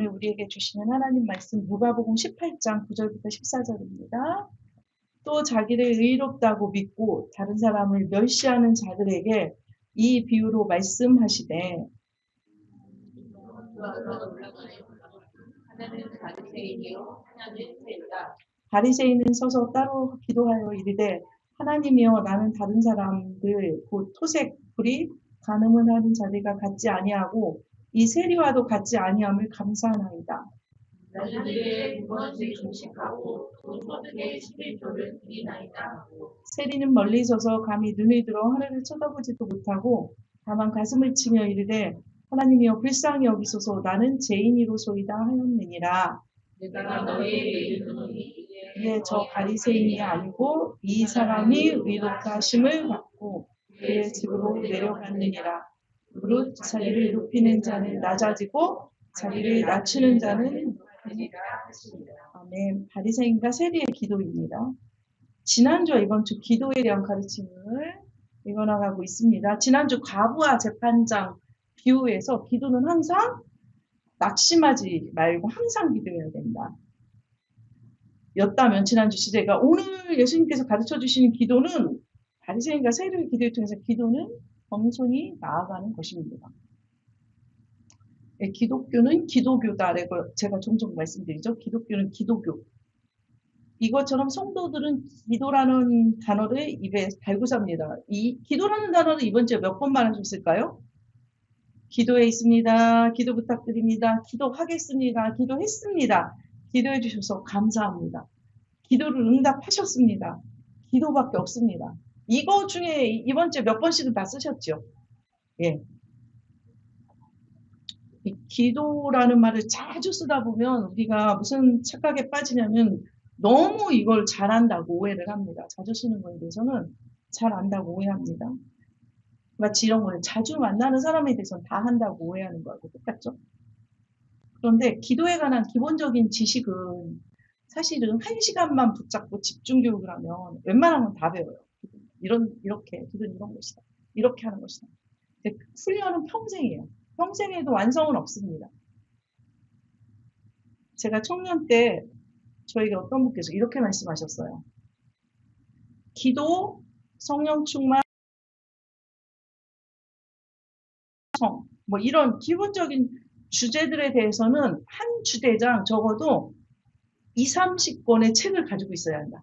오늘 우리에게 주시는 하나님 말씀 누가복음 18장 9절부터 14절입니다. 또 자기를 의롭다고 믿고 다른 사람을 멸시하는 자들에게 이 비유로 말씀하시되 바리새인은 서서 따로 기도하여 이르되 하나님이여 나는 다른 사람들 곧 토색, 불이, 간음을 하는 자들과 같지 아니하고 이 세리와도 같지 아니함을 감사하나이다. 너희들의 무엇을 중식하고 또 소득의 11조를 드리나이다. 세리는 멀리 서서 감히 눈을 들어 하늘을 쳐다보지도 못하고 다만 가슴을 치며 이르되 하나님이여 불쌍히 여기소서 나는 죄인이로소이다 하였느니라. 내가 너희에게 이르노니 이에 저 바리새인이 아니고 이 사람이 의롭다 하심을 받고 그의 집으로 내려갔느니라. 무릇 자기를 높이는 자는 낮아지고 자기를 낮추는 자는 아멘. 바리새인과 세리의 기도입니다. 지난주와 이번 주 기도에 대한 가르침을 읽어나가고 있습니다. 지난주 과부와 재판장 비유에서 기도는 항상 낙심하지 말고 항상 기도해야 된다. 였다면 지난주 주제가 오늘 예수님께서 가르쳐 주시는 기도는 바리새인과 세리의 기도를 통해서 기도는 겸손히 나아가는 것입니다. 기독교는 기도교다라고 제가 종종 말씀드리죠. 기독교는 기도교. 이것처럼 성도들은 기도라는 단어를 입에 달고 삽니다. 이 기도라는 단어를 이번 주에 몇 번 말하셨을까요? 기도에 있습니다. 기도 부탁드립니다. 기도하겠습니다. 기도했습니다. 기도해 주셔서 감사합니다. 기도를 응답하셨습니다. 기도밖에 없습니다. 이거 중에 이번 주에 몇 번씩은 다 쓰셨죠? 예. 이 기도라는 말을 자주 쓰다 보면 우리가 무슨 착각에 빠지냐면 너무 이걸 잘한다고 오해를 합니다. 자주 쓰는 거에 대해서는 잘 안다고 오해합니다. 마치 이런 거는 자주 만나는 사람에 대해서는 다 한다고 오해하는 거하고 똑같죠? 그런데 기도에 관한 기본적인 지식은 사실은 1시간만 붙잡고 집중 교육을 하면 웬만하면 다 배워요. 이렇게, 기도는 이런 것이다. 이렇게 하는 것이다. 근데 훈련은 평생이에요. 평생에도 완성은 없습니다. 제가 청년 때 저에게 어떤 분께서 이렇게 말씀하셨어요. 기도, 성령 충만, 뭐 이런 기본적인 주제들에 대해서는 한 주대장 적어도 20-30권의 책을 가지고 있어야 한다.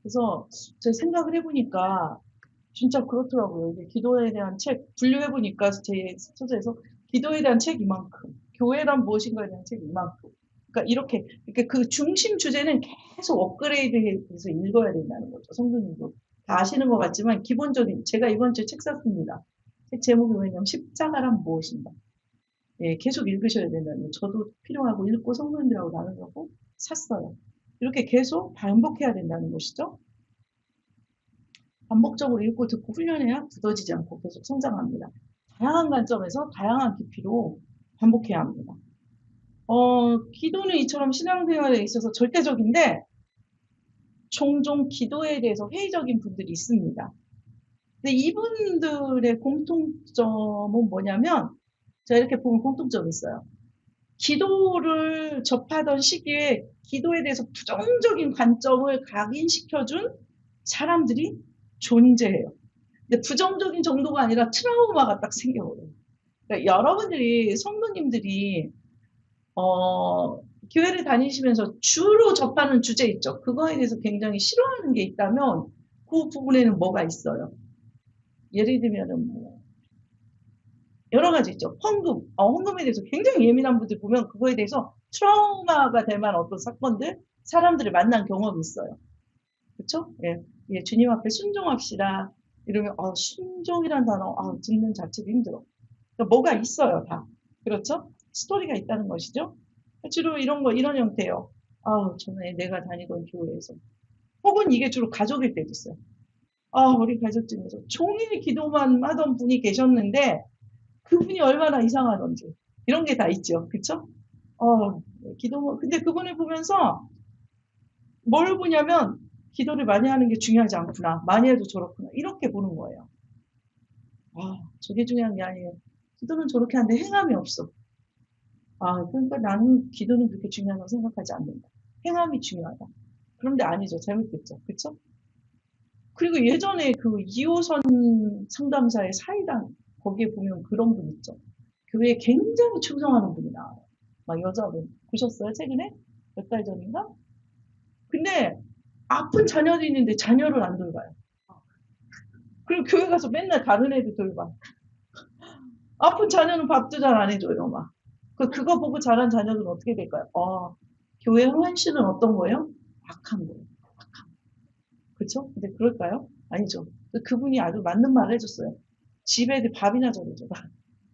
그래서 제가 생각을 해보니까 진짜 그렇더라고요. 기도에 대한 책 분류해보니까 제 소재에서 기도에 대한 책 이만큼, 교회란 무엇인가에 대한 책 이만큼. 그러니까 이렇게 그 중심 주제는 계속 업그레이드해서 읽어야 된다는 거죠. 성도님도 다 아시는 것 같지만 기본적인 제가 이번 주에 책 샀습니다. 책 제목이 뭐냐면 십자가란 무엇인가. 예, 계속 읽으셔야 된다는 거예요. 저도 필요하고 읽고 성도님들하고 나누려고 샀어요. 이렇게 계속 반복해야 된다는 것이죠. 반복적으로 읽고 듣고 훈련해야 굳어지지 않고 계속 성장합니다. 다양한 관점에서 다양한 깊이로 반복해야 합니다. 기도는 이처럼 신앙생활에 있어서 절대적인데 종종 기도에 대해서 회의적인 분들이 있습니다. 근데 이분들의 공통점은 뭐냐면 제가 이렇게 보면 공통점이 있어요. 기도를 접하던 시기에 기도에 대해서 부정적인 관점을 각인시켜준 사람들이 존재해요. 근데 부정적인 정도가 아니라 트라우마가 딱 생겨버려요. 그러니까 여러분들이 성도님들이 교회를 다니시면서 주로 접하는 주제 있죠. 그거에 대해서 굉장히 싫어하는 게 있다면 그 부분에는 뭐가 있어요. 예를 들면은 뭐 여러 가지 있죠. 헌금에 대해서 굉장히 예민한 분들 보면 그거에 대해서 트라우마가 될 만한 어떤 사건들, 사람들을 만난 경험이 있어요. 그렇죠? 예, 예, 주님 앞에 순종합시다. 이러면 순종이란 단어 듣는 자체도 힘들어. 그러니까 뭐가 있어요, 다. 그렇죠? 스토리가 있다는 것이죠. 주로 이런 형태예요. 전에 내가 다니던 교회에서. 혹은 이게 주로 가족일 때도 있어요. 우리 가족 중에서 종일 기도만 하던 분이 계셨는데 그분이 얼마나 이상하던지 이런 게 다 있죠. 그쵸? 근데 그분을 보면서 뭘 보냐면 기도를 많이 하는 게 중요하지 않구나. 많이 해도 저렇구나. 이렇게 보는 거예요. 저게 중요한 게 아니에요. 기도는 저렇게 하는데 행함이 없어. 그러니까 나는 기도는 그렇게 중요하다고 생각하지 않는다. 행함이 중요하다. 그런데 아니죠. 잘못됐죠. 그쵸? 그리고 예전에 그 2호선 상담사의 사이당, 거기에 보면 그런 분 있죠. 교회에 굉장히 충성하는 분이 나와요. 막 여자분. 보셨어요? 최근에? 몇 달 전인가? 근데 아픈 자녀도 있는데 자녀를 안 돌봐요. 그리고 교회 가서 맨날 다른 애들 돌봐. 아픈 자녀는 밥도 잘 안 해줘요, 막. 그거 보고 자란 자녀들은 어떻게 될까요? 교회 헌신은 어떤 거예요? 악한 거예요. 악한 거. 그쵸? 근데 그럴까요? 아니죠. 그분이 아주 맞는 말을 해줬어요. 집에 밥이나 줘줘.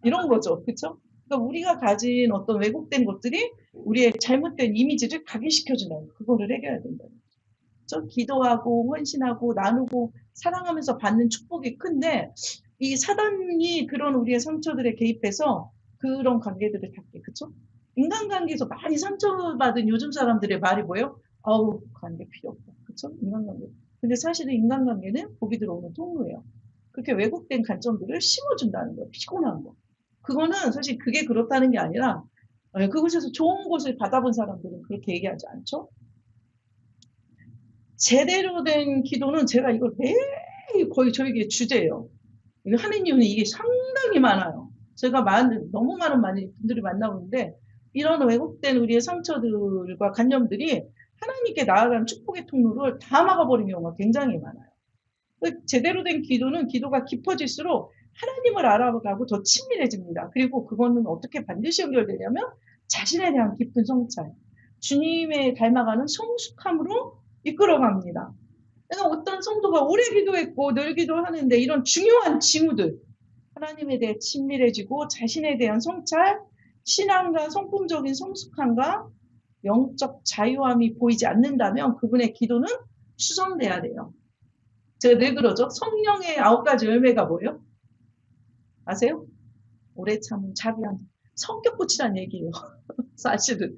이런 거죠. 그쵸? 그러니까 우리가 가진 어떤 왜곡된 것들이 우리의 잘못된 이미지를 각인시켜준다는 거. 그거를 해결해야 된다는 거죠. 기도하고 헌신하고 나누고 사랑하면서 받는 축복이 큰데 이 사단이 그런 우리의 상처들에 개입해서 그런 관계들을 닫게. 그쵸? 인간관계에서 많이 상처받은 요즘 사람들의 말이 뭐예요? 아우, 관계 필요 없다. 그쵸? 인간관계. 근데 사실은 인간관계는 복이 들어오는 통로예요. 그렇게 왜곡된 관점들을 심어준다는 거예요. 피곤한 거. 그거는 사실 그게 그렇다는 게 아니라 그곳에서 좋은 것을 받아본 사람들은 그렇게 얘기하지 않죠. 제대로 된 기도는 제가 이걸 매일 거의 저에게 주제예요. 이거 하는 이유는 이게 상당히 많아요. 제가 너무 많은 분들이 만나보는데 이런 왜곡된 우리의 상처들과 관념들이 하나님께 나아가는 축복의 통로를 다 막아버리는 경우가 굉장히 많아요. 제대로 된 기도는 기도가 깊어질수록 하나님을 알아가고 더 친밀해집니다. 그리고 그거는 어떻게 반드시 연결되냐면 자신에 대한 깊은 성찰, 주님의 닮아가는 성숙함으로 이끌어갑니다. 그러니까 어떤 성도가 오래 기도했고 늘 기도하는데 이런 중요한 징후들, 하나님에 대해 친밀해지고 자신에 대한 성찰, 신앙과 성품적인 성숙함과 영적 자유함이 보이지 않는다면 그분의 기도는 수정돼야 돼요. 제가 늘 그러죠. 성령의 9가지 열매가 뭐예요? 아세요? 오래 참은 자비한 성격 고치란 얘기예요. 사실은.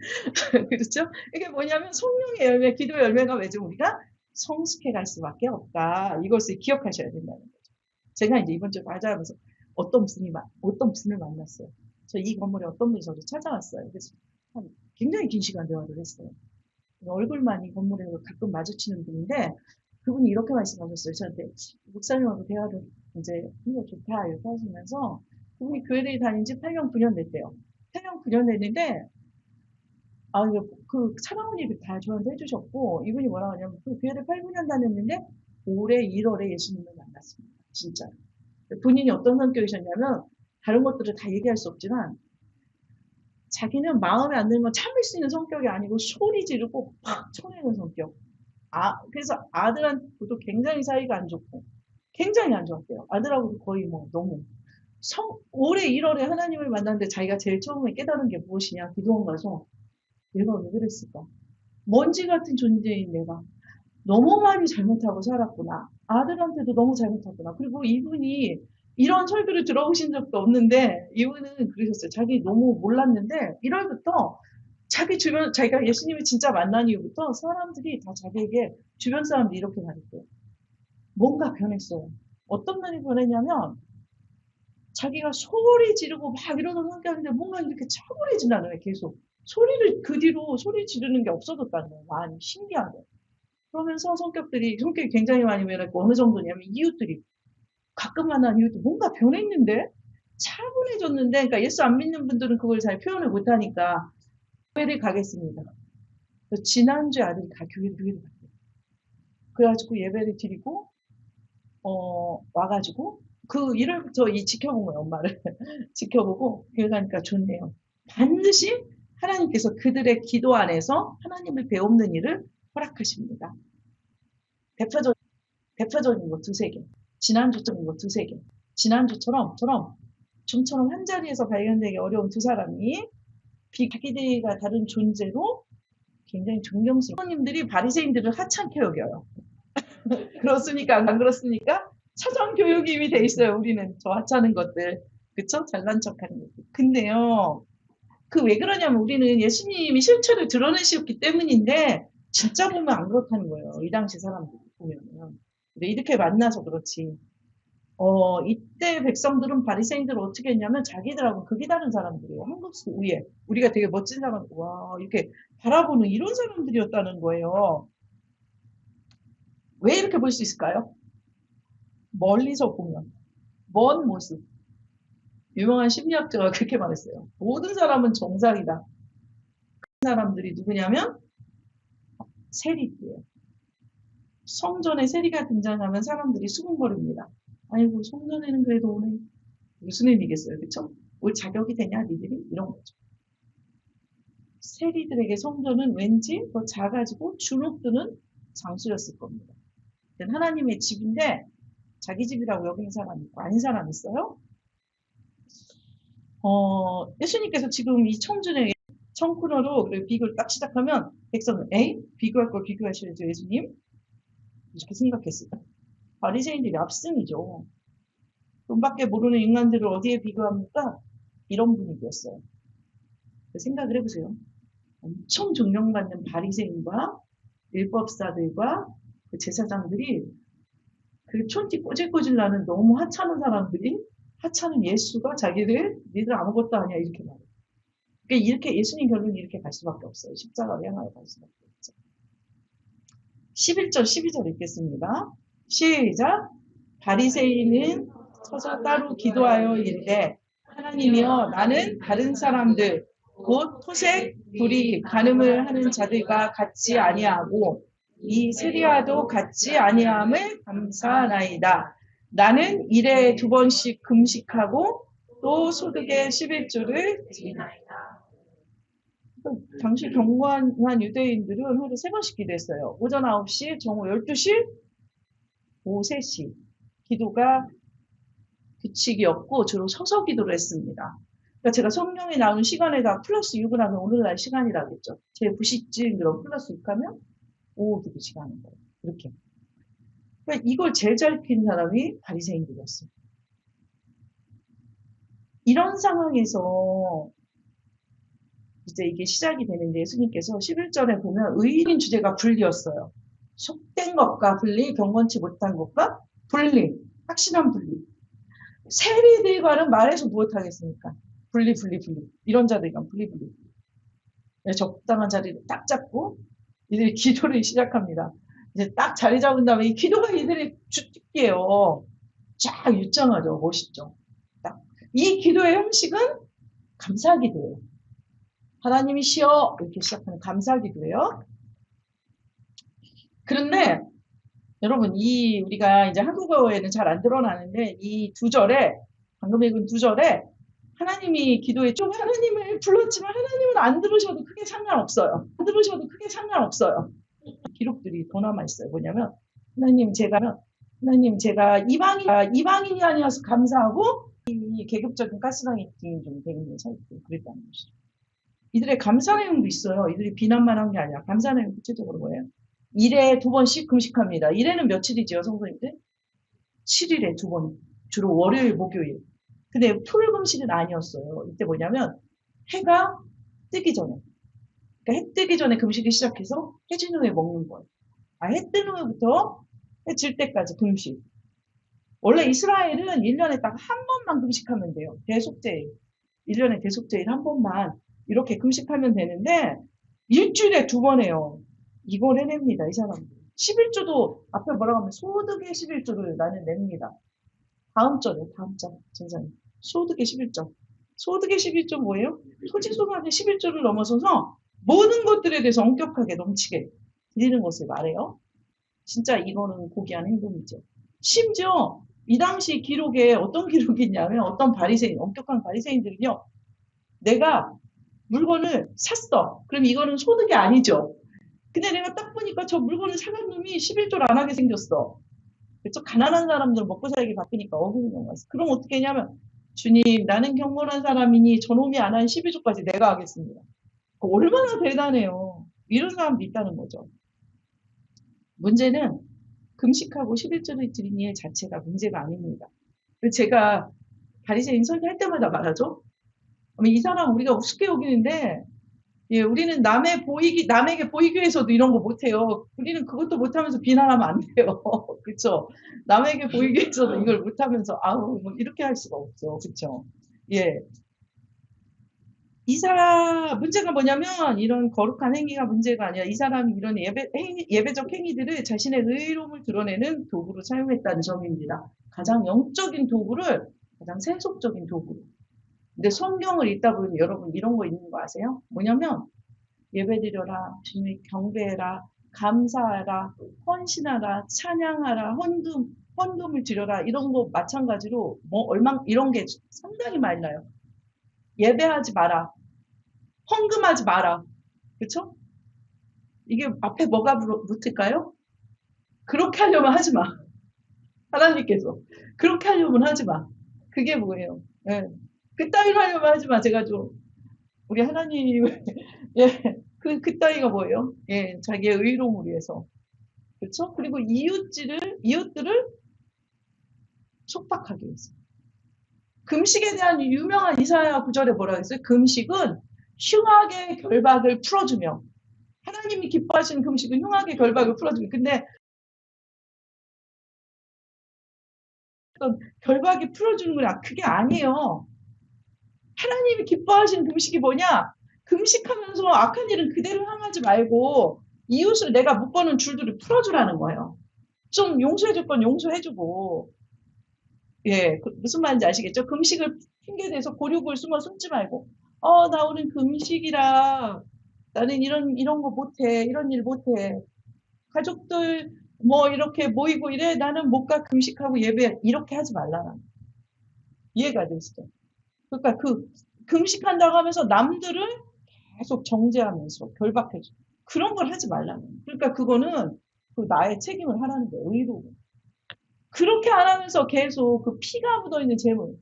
그렇죠? 이게 뭐냐면 성령의 열매, 기도 열매가 왜죠? 우리가 성숙해 갈 수밖에 없다. 이것을 기억하셔야 된다는 거죠. 제가 이제 이번 주에 맞아하면서 어떤 분을 만났어요. 저 이 건물에 어떤 분이 저를 찾아왔어요. 그래서 굉장히 긴 시간 대화를 했어요. 얼굴만 이 건물에 가끔 마주치는 분인데 그분이 이렇게 말씀하셨어요. 저한테 목사님하고 대화를 이제 이거 좋다 이렇게 하시면서 그분이 교회를 다닌 지 8년 9년 됐대요. 8년 9년 됐는데 그 사랑하는 일을 다 저한테 해주셨고 이분이 뭐라고 하냐면 그 교회를 8, 9년 다녔는데 올해 1월에 예수님을 만났습니다. 진짜. 본인이 어떤 성격이셨냐면 다른 것들을 다 얘기할 수 없지만 자기는 마음에 안 드는 건 참을 수 있는 성격이 아니고 소리 지르고 팍 쳐내는 성격. 그래서 아들한테도 굉장히 사이가 안 좋고 굉장히 안 좋았대요. 아들하고도 거의 뭐 너무 올해 1월에 하나님을 만났는데 자기가 제일 처음에 깨달은 게 무엇이냐 기도원 가서 내가 왜 그랬을까? 먼지 같은 존재인 내가 너무 많이 잘못하고 살았구나. 아들한테도 너무 잘못했구나. 그리고 이분이 이런 설교를 들어보신 적도 없는데 이분은 그러셨어요. 자기 너무 몰랐는데 1월부터 자기 주변 자기가 예수님을 진짜 만난 이후부터 사람들이 다 자기에게 주변 사람들이 이렇게 말했대요. 뭔가 변했어요. 어떤 면이 변했냐면 자기가 소리 지르고 막 이러던 성격인데 뭔가 이렇게 차분해진다는 거예요. 계속. 소리를 그 뒤로 소리 지르는 게 없어졌다는 거예요. 많이 신기하게. 그러면서 성격이 굉장히 많이 변했고 어느 정도냐면 이웃들이 가끔 만난 이웃들 뭔가 변했는데 차분해졌는데 그러니까 예수 안 믿는 분들은 그걸 잘 표현을 못하니까 교회를 가겠습니다. 지난주에 아들이 교회를 갔대요. 그래가지고 예배를 드리고 와가지고 그 1월부터 지켜본 거예요. 엄마를 지켜보고 교회 가니까 좋네요. 반드시 하나님께서 그들의 기도 안에서 하나님을 배우는 일을 허락하십니다. 대표적인 거 두세 개. 지난주적인 거 두세 개. 지난주처럼 좀처럼 한 자리에서 발견되기 어려운 두 사람이 자기들과 다른 존재로 굉장히 존경스러운 하나님들이 바리새인들을 하찮게 여겨요. 그렇습니까? 안 그렇습니까? 사전 교육이 이미 돼 있어요. 우리는 저 하찮은 것들. 그쵸? 잘난 척하는 것들. 근데요. 왜 그러냐면 우리는 예수님이 실체를 드러내셨기 때문인데 진짜 보면 안 그렇다는 거예요. 이 당시 사람들 보면. 근데 이렇게 만나서 그렇지. 이때 백성들은 바리새인들을 어떻게 했냐면 자기들하고 극이 다른 사람들이에요. 한국 위에 우리가 되게 멋진 사람, 와 이렇게 바라보는 이런 사람들이었다는 거예요. 왜 이렇게 볼 수 있을까요? 멀리서 보면 먼 모습. 유명한 심리학자가 그렇게 말했어요. 모든 사람은 정상이다. 그 사람들이 누구냐면 세리들이에요. 성전에 세리가 등장하면 사람들이 수군거립니다. 아이고 성전에는 그래도 오늘 무슨 의미겠어요, 그렇죠? 올 자격이 되냐 니들이? 이런 거죠. 세리들에게 성전은 왠지 더 작아지고 주눅드는 장소였을 겁니다. 하나님의 집인데 자기 집이라고 여기는 사람이 있고 아닌 사람이 있어요. 예수님께서 지금 이 청준의 청쿠너로 비교를 딱 시작하면 백성은 에이? 비교할 걸 비교하셔야죠 예수님? 이렇게 생각했어요. 바리새인들이 압승이죠. 돈밖에 모르는 인간들을 어디에 비교합니까? 이런 분위기였어요. 생각을 해보세요. 엄청 존경받는 바리새인과 율법사들과 그 제사장들이 그 촌티 꼬질꼬질 나는 너무 하찮은 사람들이 하찮은 예수가 자기를 니들 아무것도 아니야 이렇게 말해요. 그러니까 이렇게 예수님 결론이 이렇게 갈 수밖에 없어요. 십자가로 향하여 갈 수밖에 없죠. 11절 12절 읽겠습니다. 시작. 바리새인은 서서 따로 기도하여 이르되 하나님이여 나는 다른 사람들 곧 토색, 불의, 간음을 하는 자들과 같지 아니하고 이 세리와도 같지 아니함을 감사하나이다. 나는 일에 2번씩 금식하고 또 소득의 11조를 드리나이다. 당시 경건한 유대인들은 하루 3번씩 기도했어요. 오전 9시, 정오 12시, 오후 3시. 기도가 규칙이었고 주로 서서 기도를 했습니다. 그러니까 제가 성경에 나오는 시간에다 플러스 6을 하면 오늘날 시간이라겠죠. 제 부식증 그럼 플러스 6 하면 오후 기도 시간인 거예요. 이렇게. 그러니까 이걸 제일 잘 핀 사람이 바리새인들이었어요. 이런 상황에서 이제 이게 시작이 되는데 예수님께서 11절에 보면 의인 주제가 분리였어요. 속된 것과 분리, 경건치 못한 것과 분리, 확실한 분리. 세리들과는 말해서 무엇하겠습니까? 분리. 이런 자들과 분리. 적당한 자리를 딱 잡고 이들이 기도를 시작합니다. 이제 딱 자리 잡은 다음에 이 기도가 이들의 주특기예요. 쫙 유창하죠. 멋있죠. 딱. 이 기도의 형식은 감사 기도예요. 하나님이시여 이렇게 시작하는 감사 기도예요. 그런데 여러분 우리가 이제 한국어에는 잘 안 드러나는데 이 2절에 방금 읽은 2절에 하나님이 기도에 좀 하나님을 불렀지만 하나님은 안 들으셔도 크게 상관없어요. 안 들으셔도 크게 상관없어요. 기록들이 더 남아있어요. 뭐냐면 하나님 제가 이방인이 아니어서 감사하고 이 계급적인 가스라이팅이 좀 되는 사이트 그랬다는 것이죠. 이들의 감사 내용도 있어요. 이들이 비난만 한 게 아니라 감사 내용 구체적으로 뭐예요? 1회 2번씩 금식합니다. 1회는 며칠이지요, 성도님들? 7일에 2번. 주로 월요일, 목요일. 근데 토요일 금식은 아니었어요. 이때 뭐냐면 해가 뜨기 전에. 그러니까 해 뜨기 전에 금식을 시작해서 해 진 후에 먹는 거예요. 해 뜬 후부터 해 질 때까지 금식. 원래 이스라엘은 1년에 딱 한 번만 금식하면 돼요. 대속제일. 1년에 대속제일 한 번만 이렇게 금식하면 되는데 일주일에 2번 해요. 이걸 해냅니다. 이 사람들. 11조도 앞에 뭐라고 하면 소득의 11조를 나는 냅니다. 다음 절에 다음 절 선생님. 소득의 11조. 소득의 11조 뭐예요? 토지소득의 11조를 넘어서서 모든 것들에 대해서 엄격하게 넘치게 드리는 것을 말해요. 진짜 이거는 고귀한 행동이죠. 심지어 이 당시 기록에 어떤 기록이 있냐면 어떤 바리새인, 엄격한 바리새인들은요. 내가 물건을 샀어. 그럼 이거는 소득이 아니죠. 근데 내가 딱 보니까 저 물건을 사간 놈이 11조를 안 하게 생겼어. 그렇죠? 가난한 사람들은 먹고 살기 바쁘니까 어기는 경우가 있어. 그럼 어떻게 하냐면 주님 나는 경건한 사람이니 저놈이 안 한 12조까지 내가 하겠습니다. 얼마나 대단해요. 이런 사람도 있다는 거죠. 문제는 금식하고 11조를 드린 일 자체가 문제가 아닙니다. 제가 바리새인 설교할 때마다 말하죠. 이 사람 우리가 우습게 여기는데 예, 우리는 남에게 보이기 위해서도 이런 거 못해요. 우리는 그것도 못하면서 비난하면 안 돼요. 그쵸? 남에게 보이기 위해서도 이걸 못하면서, 아우, 뭐, 이렇게 할 수가 없어. 그쵸? 예. 문제가 뭐냐면, 이런 거룩한 행위가 문제가 아니라, 이 사람이 이런 예배적 행위들을 자신의 의로움을 드러내는 도구로 사용했다는 점입니다. 가장 영적인 도구를 가장 세속적인 도구로. 근데 성경을 읽다 보면 여러분 이런 거 있는 거 아세요? 뭐냐면, 예배드려라, 주님 경배해라, 감사하라, 헌신하라, 찬양하라, 헌금을 드려라, 이런 거 마찬가지로, 이런 게 상당히 많이 나요. 예배하지 마라, 헌금하지 마라. 그쵸? 이게 앞에 뭐가 붙을까요? 그렇게 하려면 하지 마. 하나님께서. 그렇게 하려면 하지 마. 그게 뭐예요? 예. 그따위로 하려면 하지 마. 제가 좀, 우리 하나님, 예. 그따위가 뭐예요? 예. 자기의 의로움을 위해서. 그렇죠? 그리고 이웃들을 속박하기 위해서. 금식에 대한 유명한 이사야 구절에 뭐라고 했어요? 금식은 흉악의 결박을 풀어주며, 하나님이 기뻐하시는 금식은 흉악의 결박을 풀어주며, 근데 어떤 결박이 풀어주는 거야. 그게 아니에요. 하나님이 기뻐하시는 금식이 뭐냐? 금식하면서 악한 일은 그대로 행하지 말고 이웃을 내가 묶어놓은 줄들을 풀어주라는 거예요. 좀 용서해줄 건 용서해주고, 예, 무슨 말인지 아시겠죠? 금식을 핑계대서 고륙을 숨지 말고, 나 오늘 금식이라, 나는 이런 거 못해, 이런 일 못해. 가족들, 뭐, 이렇게 모이고 이래, 나는 못 가, 금식하고 예배, 이렇게 하지 말라는. 이해가 되시죠? 그러니까 금식한다고 하면서 남들을 계속 정죄하면서 결박해줘. 그런 걸 하지 말라는. 그러니까 그거는 나의 책임을 하라는 거예요, 의로. 그렇게 안 하면서 계속 그 피가 묻어있는 재물,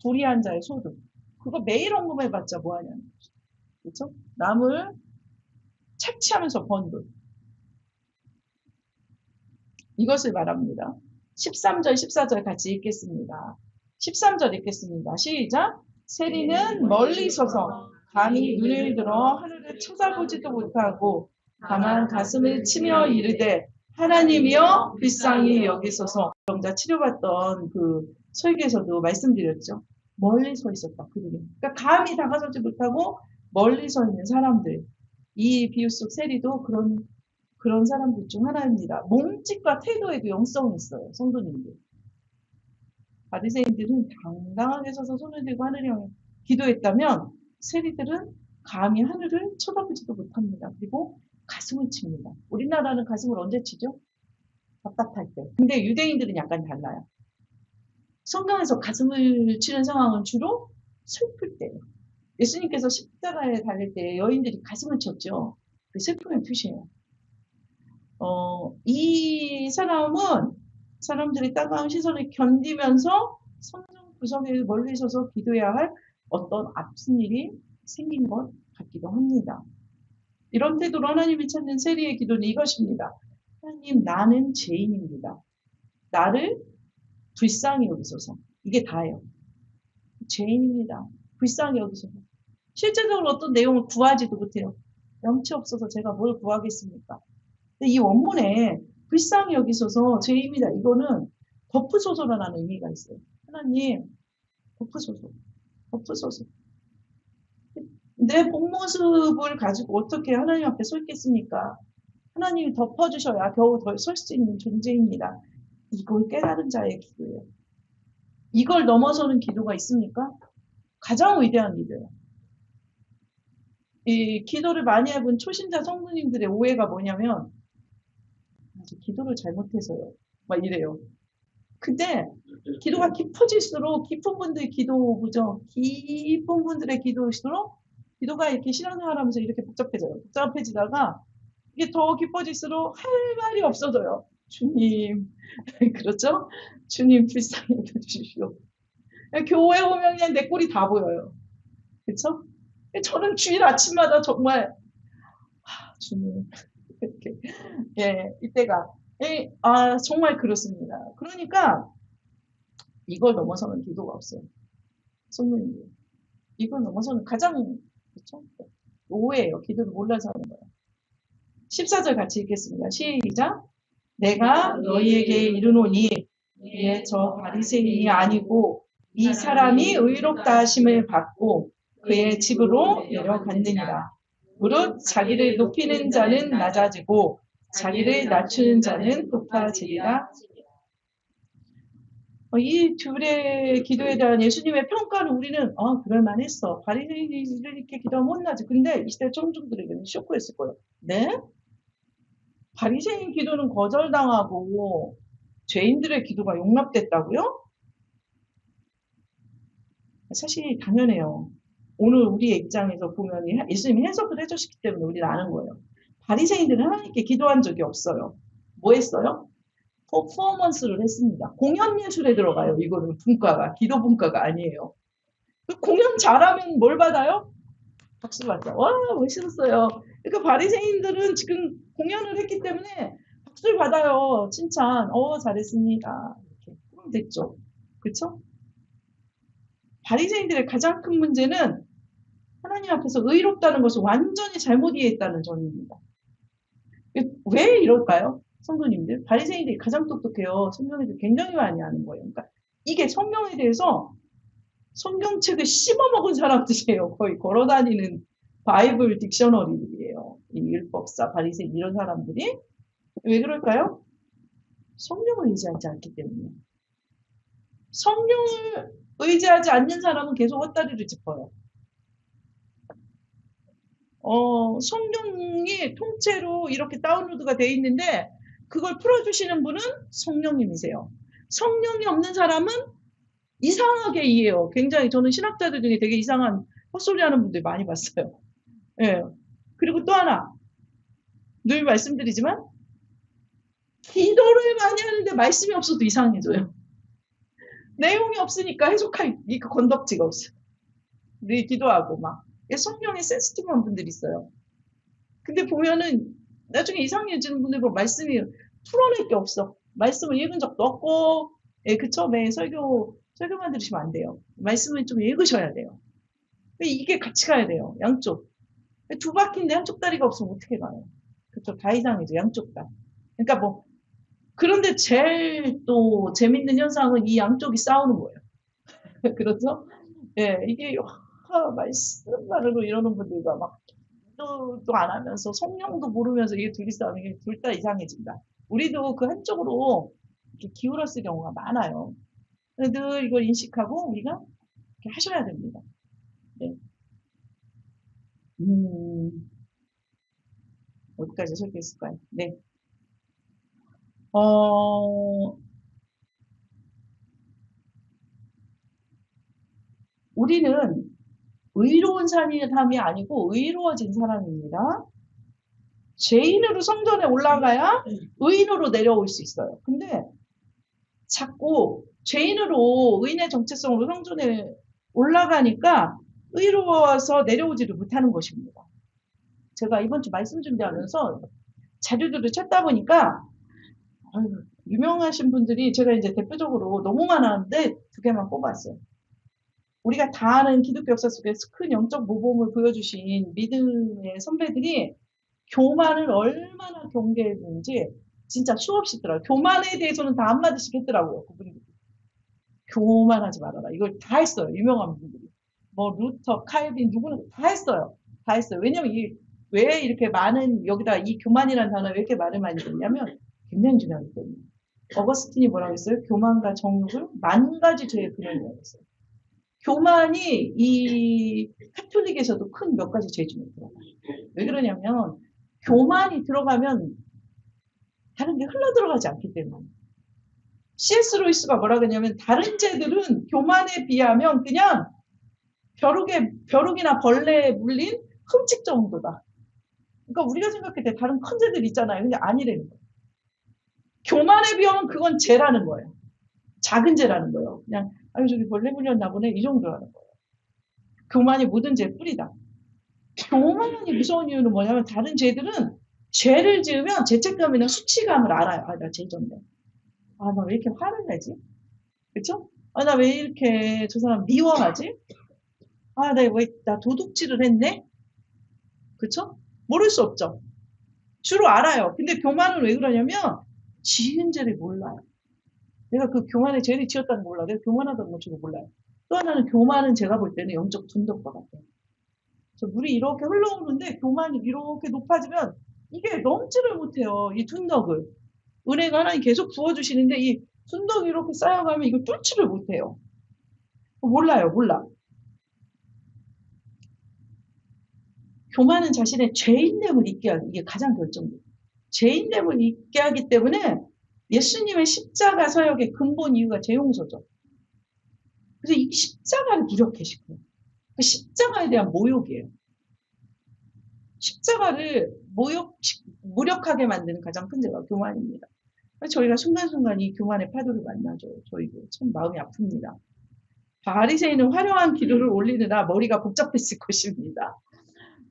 불의한 자의 소득, 그거 매일 언급해봤자 뭐하냐는 거죠. 그렇죠? 남을 착취하면서 번 돈. 이것을 말합니다. 13절, 14절 같이 읽겠습니다. 13절 읽겠습니다. 시작! 세리는 멀리 서서 감히 눈을 들어 하늘을 쳐다보지도 못하고 다만 가슴을 치며 이르되 하나님이여 불쌍히 여기소서. 병자 치료받던 그 설교에서도 말씀드렸죠. 멀리 서 있었다. 그러니까 감히 다가서지 못하고 멀리 서 있는 사람들. 이 비유 속 세리도 그런 사람들 중 하나입니다. 몸짓과 태도에도 영성이 있어요. 성도님들. 바리새인들은 당당하게 서서 손을 들고 하늘을 향해 기도했다면 세리들은 감히 하늘을 쳐다보지도 못합니다. 그리고 가슴을 칩니다. 우리나라는 가슴을 언제 치죠? 답답할 때. 근데 유대인들은 약간 달라요. 성경에서 가슴을 치는 상황은 주로 슬플 때예요. 예수님께서 십자가에 달릴 때 여인들이 가슴을 쳤죠. 그 슬픔의 표시예요. 이 사람은 사람들이 따가운 시선을 견디면서 성전 구석에 멀리 서서 기도해야 할 어떤 아픈 일이 생긴 것 같기도 합니다. 이런 태도로 하나님이 찾는 세리의 기도는 이것입니다. 하나님, 나는 죄인입니다. 나를 불쌍히 여기소서. 이게 다예요. 죄인입니다. 불쌍히 여기소서. 실제적으로 어떤 내용을 구하지도 못해요. 염치 없어서 제가 뭘 구하겠습니까? 근데 이 원문에 불쌍히 여기소서 죄입니다. 이거는 덮으소서라는 의미가 있어요. 하나님, 덮으소서. 덮으소서. 내 본 모습을 가지고 어떻게 하나님 앞에 서 있겠습니까? 하나님이 덮어주셔야 겨우 더 설 수 있는 존재입니다. 이걸 깨달은 자의 기도예요. 이걸 넘어서는 기도가 있습니까? 가장 위대한 기도예요. 이 기도를 많이 해본 초신자 성도님들의 오해가 뭐냐면 기도를 잘못해서요. 막 이래요. 근데 기도가 깊어질수록 깊은 분들의 기도 보죠. 깊은 분들의 기도일수록 기도가 이렇게 신앙생활하면서 이렇게 복잡해져요. 복잡해지다가 이게 더 깊어질수록 할 말이 없어져요. 주님, 그렇죠? 주님 불쌍히 여겨주십시오. 교회 오면 그냥 내 꼴이 다 보여요. 그렇죠? 저는 주일 아침마다 정말 주님 이렇게 예 이때가 정말 그렇습니다. 그러니까 이걸 넘어서는 기도가 없어요. 성도님들. 이걸 넘어서는 가장, 그렇죠? 오해예요. 기도를 몰라서 하는 거예요. 14절 같이 읽겠습니다. 시작. 내가 너희에게 이르노니 이에 저 바리새인이 아니고 이 사람이 의롭다 하심을 받고 그의 집으로 내려갔느니라. 무릇 자기를 높이는 자는 낮아지고 자기를 낮추는 자는 높아지리라. 이 둘의 기도에 대한 예수님의 평가를 우리는 그럴만했어. 바리새인이 이렇게 기도하면 혼나지. 근데 이 시대 청중들에게는 쇼크였을 거예요. 네? 바리새인 기도는 거절당하고 죄인들의 기도가 용납됐다고요? 사실 당연해요. 오늘 우리의 입장에서 보면 예수님이 해석을 해주셨기 때문에 우리는 아는 거예요. 바리새인들은 하나님께 기도한 적이 없어요. 뭐 했어요? 퍼포먼스를 했습니다. 공연 예술에 들어가요. 이거는 분과가 기도 분과가 아니에요. 공연 잘하면 뭘 받아요? 박수 받자. 와 멋있었어요. 그러니까 바리새인들은 지금 공연을 했기 때문에 박수를 받아요. 칭찬. 잘했습니다. 이렇게 그럼 됐죠. 그렇죠? 바리새인들의 가장 큰 문제는 하나님 앞에서 의롭다는 것을 완전히 잘못 이해했다는 점입니다. 왜 이럴까요? 성도님들, 바리새인들이 가장 똑똑해요. 성경에도 굉장히 많이 아는 거예요. 그러니까 이게 성경에 대해서 성경책을 씹어먹은 사람들이에요. 거의 걸어다니는 바이블 딕셔너리들이에요. 이 율법사, 바리새인 이런 사람들이. 왜 그럴까요? 성경을 의지하지 않기 때문에. 성경을 의지하지 않는 사람은 계속 헛다리를 짚어요. 성경이 통째로 이렇게 다운로드가 돼 있는데 그걸 풀어주시는 분은 성령님이세요. 성령이 없는 사람은 이상하게 이해해요. 굉장히 저는 신학자들 중에 되게 이상한 헛소리 하는 분들 많이 봤어요. 예. 그리고 또 하나 늘 말씀드리지만 기도를 많이 하는데 말씀이 없어도 이상해져요. 내용이 없으니까 해석할 이 건덕지가 없어요. 늘 기도하고 막 성령에 센시티브한 분들이 있어요. 근데 보면은 나중에 이상해지는 분들 보면 말씀이 풀어낼 게 없어. 말씀을 읽은 적도 없고, 그 처음에 설교만 들으시면 안 돼요. 말씀을 좀 읽으셔야 돼요. 이게 같이 가야 돼요. 양쪽. 두 바퀴인데 한쪽 다리가 없으면 어떻게 가요? 그쵸? 다 이상해져. 양쪽 다. 그러니까 그런데 제일 또 재밌는 현상은 이 양쪽이 싸우는 거예요. 그렇죠? 예, 이게 말씀만으로 이러는 분들과 막 기도도 안 하면서 성령도 모르면서 이게 둘이 싸우는 게 둘 다 이상해진다. 우리도 그 한쪽으로 이렇게 기울었을 경우가 많아요. 늘 이걸 인식하고 우리가 이렇게 하셔야 됩니다. 네. 어디까지 설교했을까요? 네. 우리는 의로운 사람이 아니고 의로워진 사람입니다. 죄인으로 성전에 올라가야 의인으로 내려올 수 있어요. 근데 자꾸 죄인으로 의인의 정체성으로 성전에 올라가니까 의로워서 내려오지를 못하는 것입니다. 제가 이번 주 말씀 준비하면서 자료들을 찾다 보니까 유명하신 분들이 제가 이제 대표적으로 너무 많았는데 두 개만 뽑았어요. 우리가 다 아는 기독교 역사 속에서 큰 영적 모범을 보여주신 믿음의 선배들이 교만을 얼마나 경계했는지 진짜 수없이 있더라고요. 교만에 대해서는 다 한마디씩 했더라고요. 그분들이. 교만하지 말아라. 이걸 다 했어요. 유명한 분들이. 루터, 칼빈 누구는 다 했어요. 다 했어요. 왜냐면 왜 이렇게 많은 여기다 이 교만이라는 단어 왜 이렇게 말을 많이 듣냐면 굉장히 중요하기 때문에. 어거스틴이 뭐라고 했어요? 교만과 정욕을 만 가지 죄의 근원이라고 했어요. 교만이 이 카톨릭에서도 큰 몇 가지 죄 중에 들어가요. 왜 그러냐면 교만이 들어가면 다른 게 흘러 들어가지 않기 때문에. C.S. 루이스가 뭐라 그러냐면 다른 죄들은 교만에 비하면 그냥 벼룩이나 벌레에 물린 흠집 정도다. 그러니까 우리가 생각할 때 다른 큰 죄들 있잖아요. 근데 아니라는 거예요. 교만에 비하면 그건 죄라는 거예요. 작은 죄라는 거예요. 그냥 저기 벌레 물렸나 보네 이 정도라는 거예요. 교만이 모든 죄의 뿌리다. 교만이 무서운 이유는 뭐냐면 다른 죄들은 죄를 지으면 죄책감이나 수치감을 알아요. 나 죄 졌네. 나 왜 이렇게 화를 내지? 그쵸? 나 왜 이렇게 저 사람 미워하지? 나 도둑질을 했네? 그쵸? 모를 수 없죠. 주로 알아요. 근데 교만은 왜 그러냐면 지은 죄를 몰라요. 내가 그 교만의 죄를 지었다는 거 몰라요. 내가 교만하다는 거 주로 몰라요. 또 하나는 교만은 제가 볼 때는 영적 둔덕과 같아요. 그래서 물이 이렇게 흘러오는데 교만이 이렇게 높아지면 이게 넘지를 못해요. 이 둔덕을. 은혜가 하나님 계속 부어주시는데 이 둔덕이 이렇게 쌓여가면 이거 뚫지를 못해요. 몰라요. 몰라. 교만은 자신의 죄인됨을 잊게 하기. 이게 가장 결정돼요. 죄인됨을 잊게 하기 때문에 예수님의 십자가 서역의 근본 이유가 제 용서죠. 그래서 이 십자가를 무력해시켜요. 그 십자가에 대한 모욕이에요. 십자가를 무력하게 만드는 가장 큰 죄가 교만입니다. 저희가 순간순간 이 교만의 파도를 만나죠. 저희도 참 마음이 아픕니다. 바리새인은 화려한 기도를 올리느라 머리가 복잡했을 것입니다.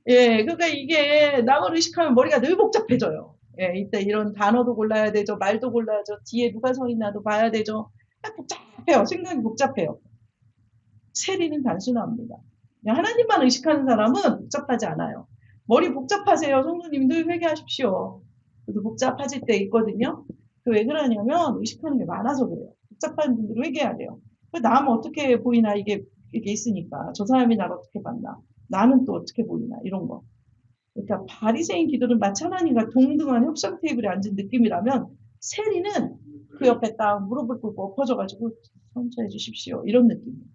예, 그러니까 이게 남을 의식하면 머리가 늘 복잡해져요. 예, 이때 이런 단어도 골라야 되죠. 말도 골라야죠. 뒤에 누가 서 있나도 봐야 되죠. 복잡해요. 생각이 복잡해요. 세리는 단순합니다. 하나님만 의식하는 사람은 복잡하지 않아요. 머리 복잡하세요. 성도님들 회개하십시오. 그래도 복잡해질 때 있거든요. 왜 그러냐면 의식하는 게 많아서 그래요. 복잡한 분들은 회개해야 돼요. 나는 어떻게 보이나 이게 있으니까 저 사람이 나를 어떻게 봤나 나는 또 어떻게 보이나 이런 거. 그러니까 바리새인 기도는 마치 하나님과 동등한 협상 테이블에 앉은 느낌이라면 세리는 그 옆에 딱 무릎을 꿇고 엎어져가지고 선처해 주십시오 이런 느낌이에요.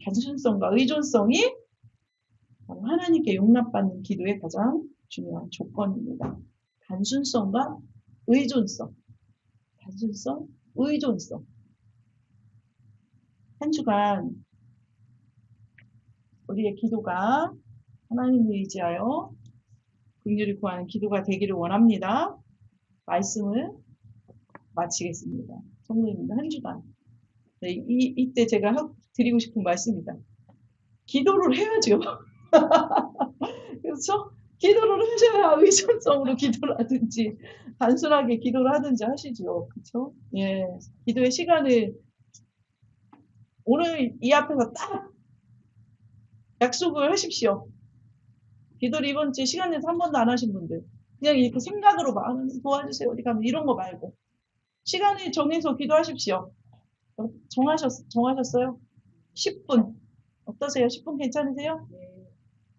단순성과 의존성이 하나님께 용납받는 기도의 가장 중요한 조건입니다. 단순성과 의존성. 단순성, 의존성. 한 주간 우리의 기도가 하나님을 의지하여 긍휼히 구하는 기도가 되기를 원합니다. 말씀을 마치겠습니다. 성도님들 한 주간. 네, 이때 제가 드리고 싶은 말씀입니다. 기도를 해야죠. 그렇죠? 기도를 하셔야 의존성으로 기도를 하든지 단순하게 기도를 하든지 하시죠. 그렇죠? 예, 기도의 시간을 오늘 이 앞에서 딱 약속을 하십시오. 기도를 이번 주에 시간 내서 한 번도 안 하신 분들 그냥 이렇게 생각으로 막 도와주세요. 어디 가면 이런 거 말고 시간을 정해서 기도하십시오. 정하셨어요? 10분. 어떠세요? 10분 괜찮으세요?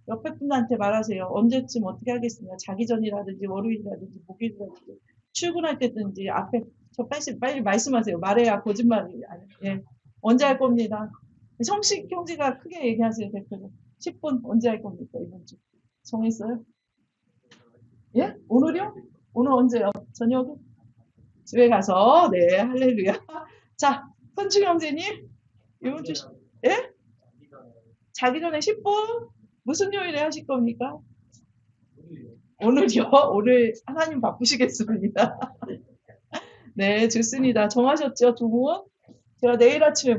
옆에 분한테 말하세요. 언제쯤 어떻게 하겠습니까? 자기 전이라든지 월요일이라든지 목요일이라든지 출근할 때든지 앞에 빨리 말씀하세요. 말해야 거짓말이 아니에요. 예. 언제 할 겁니다. 성식 형제가 크게 얘기하세요. 대표님. 10분 언제 할 겁니까? 이번 주. 정했어요? 예? 오늘이요? 오늘 언제요? 저녁에? 집에 가서 네 할렐루야. 자, 선충 형제님 이번 주 예? 자기 전에 10분 무슨 요일에 하실 겁니까? 오늘요? 오늘 하나님 바쁘시겠습니다. 네, 좋습니다. 정하셨죠, 두 분? 제가 내일 아침에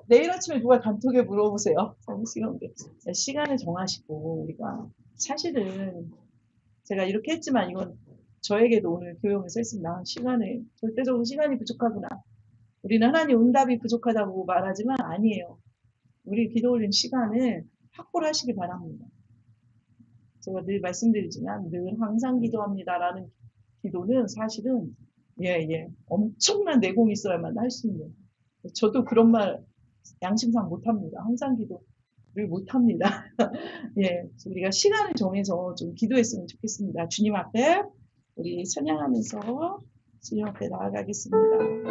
내일 아침에 누가 단톡에 물어보세요. 네, 시간을 정하시고, 우리가 사실은 제가 이렇게 했지만 이건 저에게도 오늘 교육을 썼습니다. 절대적으로 시간이 부족하구나. 우리는 하나님 응답이 부족하다고 말하지만 아니에요. 우리 기도 올린 시간을 확보를 하시기 바랍니다. 제가 늘 말씀드리지만 늘 항상 기도합니다라는 기도는 사실은 엄청난 내공이 있어야만 할 수 있는. 저도 그런 말 양심상 못합니다. 항상 기도를 못합니다. 예, 우리가 시간을 정해서 좀 기도했으면 좋겠습니다. 주님 앞에 우리 찬양하면서 주님 앞에 나아가겠습니다.